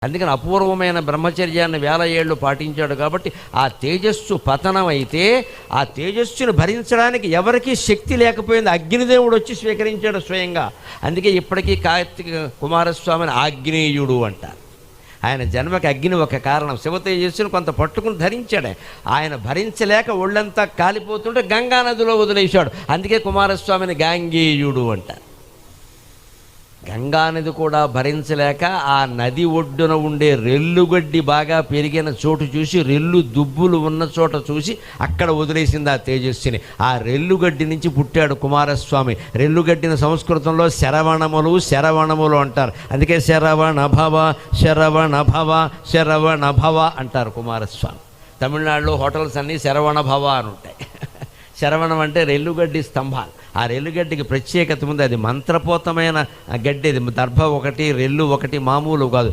అందుకని అపూర్వమైన బ్రహ్మచర్యాన్ని 1000 ఏళ్ళు పాటించాడు. కాబట్టి ఆ తేజస్సు పతనం అయితే ఆ తేజస్సును భరించడానికి ఎవరికీ శక్తి లేకపోయింది. అగ్నిదేవుడు వచ్చి స్వీకరించాడు స్వయంగా. అందుకే ఇప్పటికీ కార్తీక కుమారస్వామిని ఆగ్నేయుడు అంటారు. ఆయన జన్మకి అగ్ని ఒక కారణం. శివ తేజస్సును కొంత పట్టుకుని ధరించాడు. ఆయన భరించలేక ఒళ్ళంతా కాలిపోతుంటే గంగా నదిలో వదిలేశాడు. అందుకే కుమారస్వామిని గాంగేయుడు అంటారు. గంగానది కూడా భరించలేక ఆ నది ఒడ్డున ఉండే రెల్లుగడ్డి బాగా పెరిగిన చోటు చూసి, రెల్లు దుబ్బులు ఉన్న చోట చూసి అక్కడ వదిలేసింది ఆ తేజస్సుని. ఆ రెల్లుగడ్డి నుంచి పుట్టాడు కుమారస్వామి. రెల్లుగడ్డిని సంస్కృతంలో శరవణములు అంటారు. అందుకే శరవణ భవ శరవణ భవ శరవణ భవ అంటారు కుమారస్వామి. తమిళనాడులో హోటల్స్ అన్నీ శరవణ భవ అని ఉంటాయి. శరవణం అంటే రెల్లుగడ్డి స్తంభాలు. ఆ రెల్లుగడ్డికి ప్రత్యేకత ఉంది. అది మంత్రపోతమైన గడ్డి. అది దర్భ ఒకటి, రెల్లు ఒకటి, మామూలు కాదు.